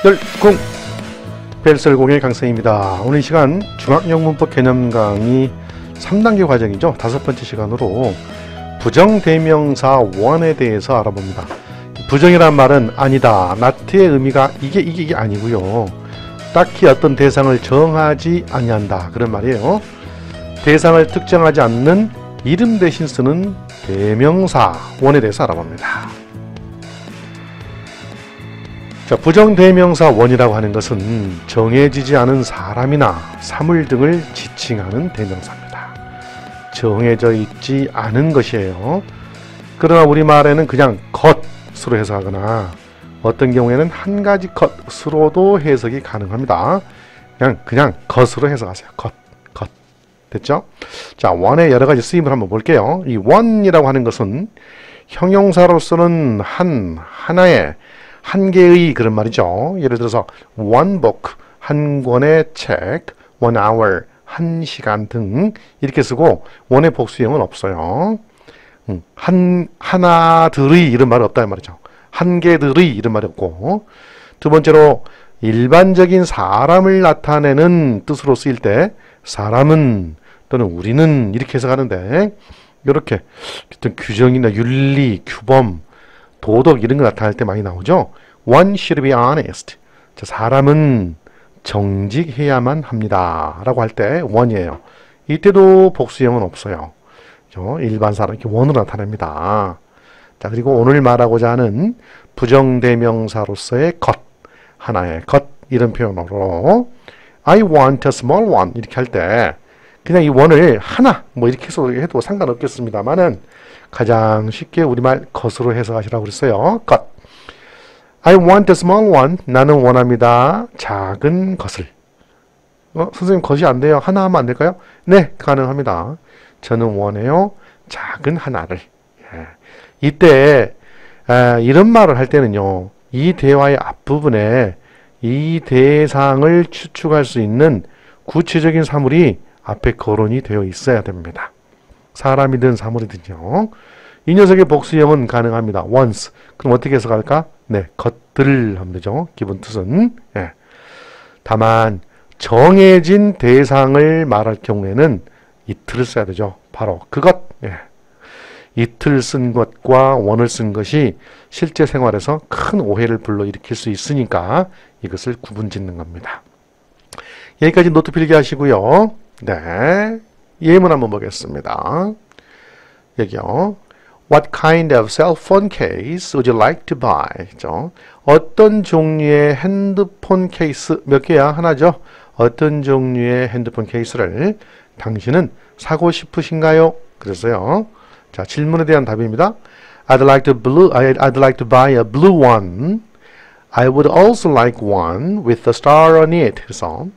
열공 벨설공의 강사입니다. 오늘 이 시간 중학영문법 개념 강의 3단계 과정이죠. 5번째 시간으로 부정대명사 원에 대해서 알아봅니다. 부정이란 말은 아니다, not의 의미가 이게 아니고요. 딱히 어떤 대상을 정하지 아니한다 그런 말이에요. 대상을 특정하지 않는 이름 대신 쓰는 대명사 원에 대해서 알아봅니다. 자, 부정대명사 원이라고 하는 것은 정해지지 않은 사람이나 사물 등을 지칭하는 대명사입니다. 정해져 있지 않은 것이에요. 그러나 우리말에는 그냥 것으로 해석하거나 어떤 경우에는 한 가지 것으로도 해석이 가능합니다. 그냥 것으로 해석하세요. 것. 됐죠? 자, 원의 여러 가지 쓰임을 한번 볼게요. 이 원이라고 하는 것은 형용사로서는 하나의 한 개의 그런 말이죠. 예를 들어서 one book, 한 권의 책, one hour, 한 시간 등 이렇게 쓰고 원의 복수형은 없어요. 하나들의 이런 말은 없다 이 말이죠. 한 개들의 이런 말이 없고, 두 번째로 일반적인 사람을 나타내는 뜻으로 쓰일 때 사람은 또는 우리는 이렇게 해석하는데, 이렇게 어떤 규정이나 윤리, 규범, 도덕 이런 거 나타날 때 많이 나오죠. One should be honest. 자, 사람은 정직해야만 합니다 라고 할 때 one이에요. 이때도 복수형은 없어요. 그렇죠? 일반 사람 이렇게 one으로 나타냅니다. 자, 그리고 오늘 말하고자 하는 부정대명사로서의 것, 하나의 것 이런 표현으로 I want a small one 이렇게 할 때 그냥 이 one을 하나 뭐 이렇게 해도 상관없겠습니다만은 가장 쉽게 우리말 것으로 해석하시라고 그랬어요. 것. I want a small one. 나는 원합니다. 작은 것을. 선생님 것이 안 돼요. 하나 하면 안 될까요? 네, 가능합니다. 저는 원해요. 작은 하나를. 예. 이때 이런 말을 할 때는요. 이 대화의 앞부분에 이 대상을 추측할 수 있는 구체적인 사물이 앞에 거론이 되어 있어야 됩니다. 사람이든 사물이든요. 이 녀석의 복수형은 가능합니다. once. 그럼 어떻게 해석할까? 네, 것들을 하면 되죠. 기본 뜻은. 예. 다만 정해진 대상을 말할 경우에는 it를 써야 되죠. 바로 그것. 예. it를 쓴 것과 one을 쓴 것이 실제 생활에서 큰 오해를 불러일으킬 수 있으니까 이것을 구분짓는 겁니다. 여기까지 노트 필기 하시고요. 네, 예문 한번 보겠습니다. 여기요. What kind of cell phone case would you like to buy? 그죠? 어떤 종류의 핸드폰 케이스, 몇 개야? 하나죠? 어떤 종류의 핸드폰 케이스를 당신은 사고 싶으신가요? 그랬어요. 자, 질문에 대한 답입니다. I'd like to buy a blue one. I would also like one with a star on it. 그래서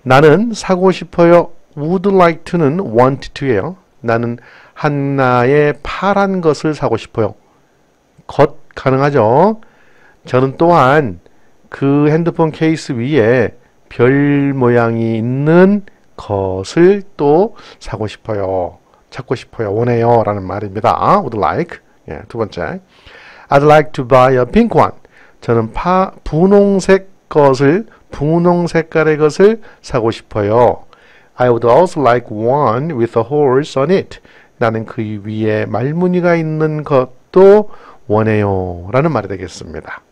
나는 사고 싶어요. would like to는 want to예요. 나는 하나의 파란 것을 사고 싶어요. 것 가능하죠. 저는 또한 그 핸드폰 케이스 위에 별 모양이 있는 것을 또 사고 싶어요. 찾고 싶어요. 원해요. 라는 말입니다. would like. 예, 두 번째. I'd like to buy a pink one. 저는 분홍색 색깔의 것을 사고 싶어요. I would also like one with a horse on it. 나는 그 위에 말무늬가 있는 것도 원해요. 라는 말이 되겠습니다.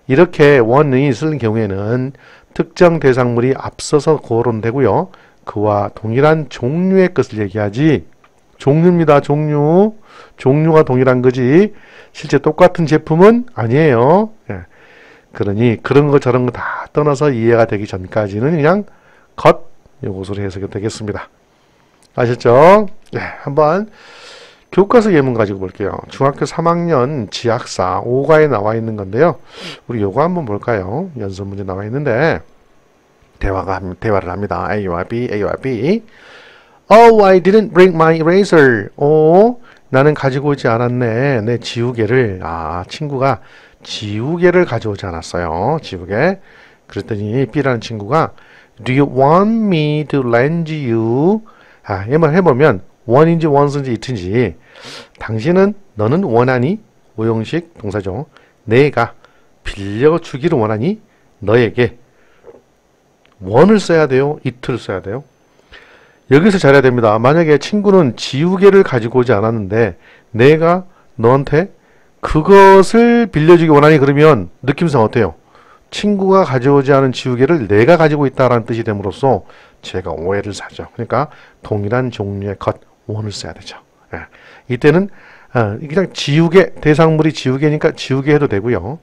이렇게 원이 쓰는 경우에는 특정 대상물이 앞서서 거론되고요. 그와 동일한 종류의 것을 얘기하지, 종류입니다. 종류가 동일한 거지 실제 똑같은 제품은 아니에요. 예. 그러니 그런 거 저런 거 다 떠나서 이해가 되기 전까지는 그냥 것 요것으로 해석이 되겠습니다. 아셨죠? 네, 한번 교과서 예문 가지고 볼게요. 중학교 3학년 지학사 5과에 나와 있는 건데요. 우리 요거 한번 볼까요? 연습 문제 나와 있는데 대화를 합니다. A와 B. Oh, I didn't bring my eraser. 나는 가지고 오지 않았네. 내 지우개를. 친구가 지우개를 가져오지 않았어요. 지우개. 그랬더니 B라는 친구가 Do you want me to lend you? 이 말 해보면 원인지 원스인지 it인지 너는 원하니? 오형식 동사죠. 내가 빌려주기를 원하니? 너에게 원을 써야 돼요? it를 써야 돼요? 여기서 잘해야 됩니다. 만약에 친구는 지우개를 가지고 오지 않았는데 내가 너한테 그것을 빌려주기 원하니 그러면 느낌상 어때요? 친구가 가져오지 않은 지우개를 내가 가지고 있다라는 뜻이 됨으로써 제가 오해를 사죠. 그러니까 동일한 종류의 것, 원을 써야 되죠. 예. 이때는 그냥 지우개, 대상물이 지우개니까 지우개 해도 되고요.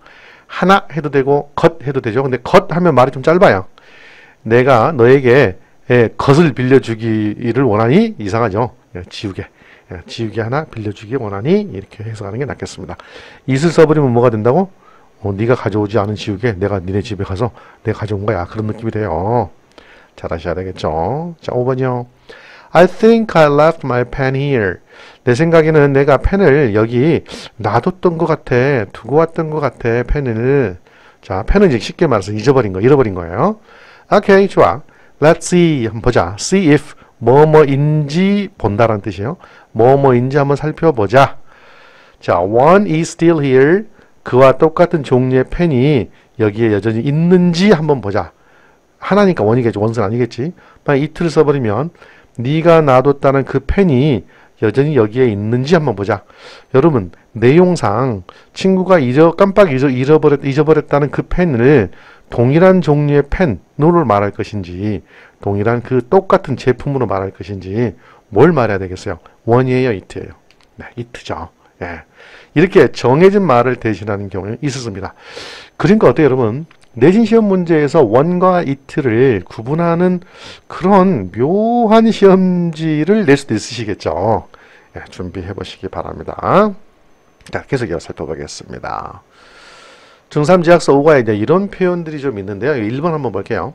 하나 해도 되고 것 해도 되죠. 근데 것 하면 말이 좀 짧아요. 내가 너에게 것을 빌려주기를 원하니 이상하죠. 지우개. 지우개 하나 빌려주기 원하니 이렇게 해석하는 게 낫겠습니다. it을 써버리면 뭐가 된다고? 네가 가져오지 않은 지우개 내가 니네 집에 가서 내가 가져온 거야. 그런 느낌이 돼요. 잘하셔야 되겠죠. 자, 5번이요. I think I left my pen here. 내 생각에는 내가 펜을 여기 놔뒀던 것 같아. 두고 왔던 것 같아. 펜을. 자, 펜은 이제 쉽게 말해서 잃어버린 거예요. 오케이, 좋아. Let's see. 한번 보자. See if 뭐뭐인지 본다라는 뜻이에요. 뭐뭐인지 한번 살펴보자. 자, one is still here. 그와 똑같은 종류의 펜이 여기에 여전히 있는지 한번 보자. 하나니까 원이겠지. 원은 아니겠지. 만약 it를 써버리면 네가 놔뒀다는 그 펜이 여전히 여기에 있는지 한번 보자. 여러분, 내용상 친구가 깜빡 잊어버렸다는 그 펜을 동일한 종류의 펜으로 말할 것인지 동일한 그 똑같은 제품으로 말할 것인지 뭘 말해야 되겠어요? 원이에요, it예요? 네, it죠. 예. 이렇게 정해진 말을 대신하는 경우에 있었습니다. 그러니까 어때요, 여러분? 내신 시험 문제에서 원과 it를 구분하는 그런 묘한 시험지를 낼 수도 있으시겠죠. 예, 준비해 보시기 바랍니다. 자, 계속 이어 살펴보겠습니다. 중3지학서 5과에 이제 이런 표현들이 좀 있는데요. 1번 한번 볼게요.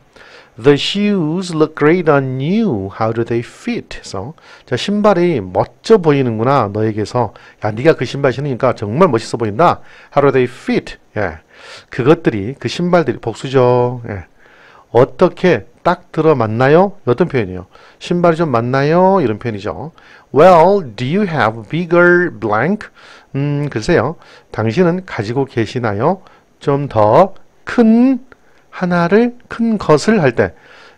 The shoes look great on you. How do they fit? 그래서 자, 신발이 멋져 보이는구나. 너에게서 야, 네가 그 신발 신으니까 정말 멋있어 보인다. How do they fit? 예. 그것들이 그 신발들이 복수죠. 예. 어떻게 딱 들어맞나요? 어떤 표현이에요? 신발이 좀 맞나요? 이런 표현이죠. Well, do you have bigger blank? 글쎄요. 당신은 가지고 계시나요? 좀 더 큰 하나를, 큰 것을 할 때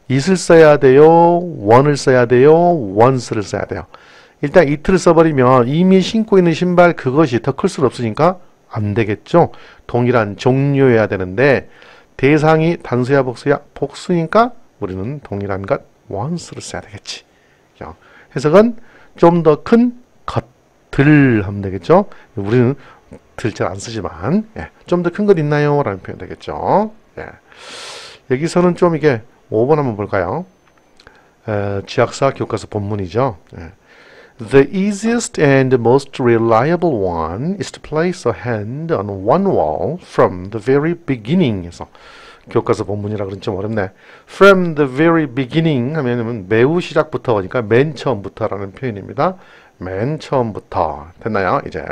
it을 써야 돼요? one을 써야 돼요? once를 써야 돼요? 일단 it를 써버리면 이미 신고 있는 신발 그것이 더 클 수는 없으니까 안 되겠죠? 동일한 종류여야 되는데 대상이 단수야 복수야? 복수니까 우리는 동일한 것 once를 써야 되겠지. 해석은 좀 더 큰 것들 하면 되겠죠? 우리는 들 잘 안 쓰지만 좀 더 큰 것 있나요? 라는 표현 되겠죠. 여기서는 좀 이게 5번 한번 볼까요? 지학사 교과서 본문이죠. The easiest and most reliable one is to place a hand on one wall from the very beginning. 해서 교과서 본문이라 그런 좀 어렵네. From the very beginning 하면 매우 시작부터니까 맨 처음부터라는 표현입니다. 맨 처음부터. 됐나요? 이제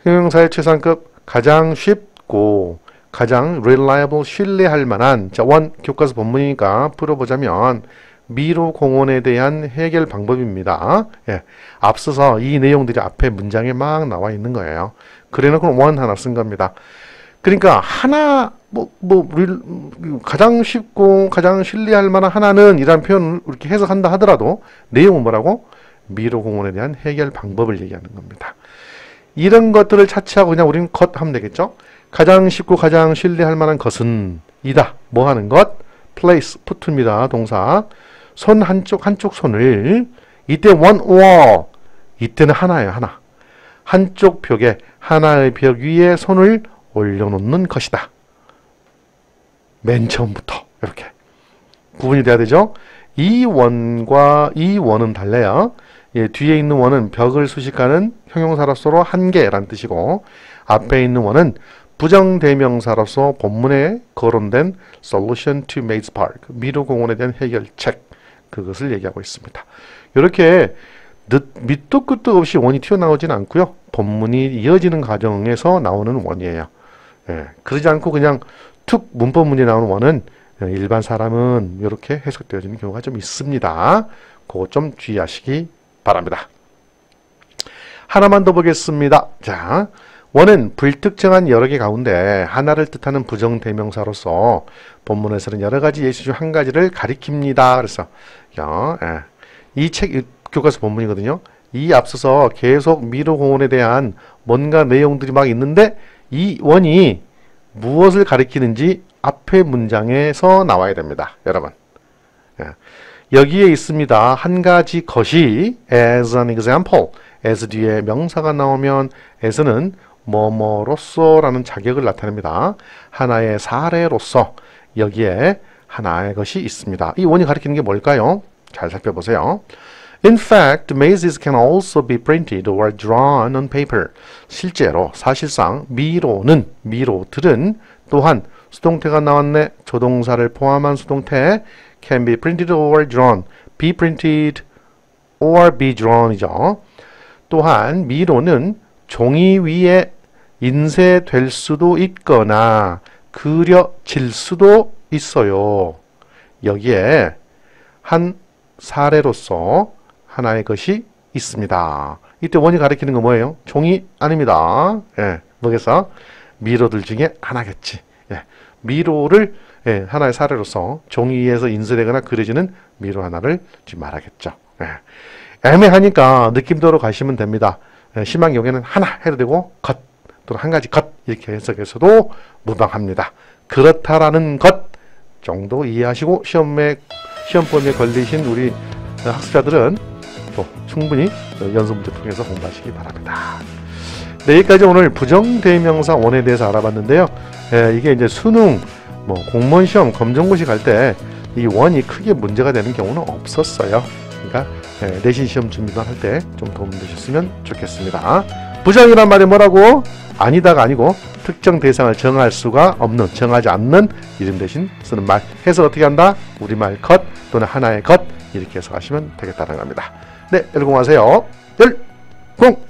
형용사의 최상급 가장 쉽고 가장 reliable, 신뢰할 만한 자, 원 교과서 본문이니까 풀어보자면 미로 공원에 대한 해결 방법입니다. 예, 앞서서 이 내용들이 앞에 문장에 막 나와 있는 거예요. 그래놓고 원 하나 쓴 겁니다. 그러니까 하나 가장 쉽고 가장 신뢰할 만한 하나는 이란 표현을 이렇게 해석한다 하더라도 내용은 뭐라고? 미로 공원에 대한 해결 방법을 얘기하는 겁니다. 이런 것들을 차치하고 그냥 우리는 것 하면 되겠죠? 가장 쉽고 가장 신뢰할 만한 것은 이다. 뭐 하는 것? place, put입니다. 동사. 손 한쪽 손을 이때 one wall 이때는 하나예요. 하나. 한쪽 벽에 하나의 벽 위에 손을 올려놓는 것이다. 맨 처음부터 이렇게 구분이 돼야 되죠. 이 원과 이 원은 달라요. 예, 뒤에 있는 원은 벽을 수식하는 형용사로서 한 개라는 뜻이고 앞에 있는 원은 부정대명사로서 본문에 거론된 solution to Maze Park, 미로 공원에 대한 해결책 그것을 얘기하고 있습니다. 이렇게 밑도 끝도 없이 원이 튀어나오지는 않고요. 본문이 이어지는 과정에서 나오는 원이에요. 예, 그러지 않고 그냥 툭 문법문제 나오는 원은 일반 사람은 이렇게 해석되어지는 경우가 좀 있습니다. 그거 좀 주의하시기 바랍니다. 하나만 더 보겠습니다. 자, 원은 불특정한 여러 개 가운데 하나를 뜻하는 부정대명사로서 본문에서는 여러 가지 예시 중 한 가지를 가리킵니다. 그래서 이 책 교과서 본문이거든요. 이 앞서서 계속 미로공원에 대한 뭔가 내용들이 막 있는데 이 원이 무엇을 가리키는지 앞의 문장에서 나와야 됩니다. 여러분. 여기에 있습니다. 한 가지 것이 as an example. as 뒤에 명사가 나오면 as는 뭐뭐로서 라는 자격을 나타냅니다. 하나의 사례로서 여기에 하나의 것이 있습니다. 이 원이 가리키는 게 뭘까요? 잘 살펴보세요. In fact, mazes can also be printed or drawn on paper. 실제로, 사실상 미로들은 또한 수동태가 나왔네. 조동사를 포함한 수동태 can be printed or drawn. be printed or be drawn이죠. 또한 미로는 종이 위에 인쇄될 수도 있거나 그려질 수도 있어요. 여기에 한 사례로서 하나의 것이 있습니다. 이때 원이 가리키는 건 뭐예요? 종이 아닙니다. 뭐겠어? 미로들 중에 하나겠지. 미로를 하나의 사례로서 종이 위에서 인쇄되거나 그려지는 미로 하나를 지금 말하겠죠. 애매하니까 느낌대로 가시면 됩니다. 심한 경우에는 하나 해도 되고 것 또는 한 가지 것 이렇게 해석해서도 무방합니다. 그렇다라는 것 정도 이해하시고 시험범위에 걸리신 우리 학습자들은 또 충분히 연습문제 통해서 공부하시기 바랍니다. 네, 여기까지 오늘 부정대명사 원에 대해서 알아봤는데요. 이게 이제 수능, 공무원 시험, 검정고시 갈 때 이 원이 크게 문제가 되는 경우는 없었어요. 그러니까 내신 시험 준비만 할 때 좀 도움 되셨으면 좋겠습니다. 부정이란 말이 뭐라고? 아니다가 아니고 특정 대상을 정하지 않는 이름 대신 쓰는 말. 해서 어떻게 한다? 우리말 것 또는 하나의 것 이렇게 해석하시면 되겠다는 겁니다. 네, 열공하세요. 열공!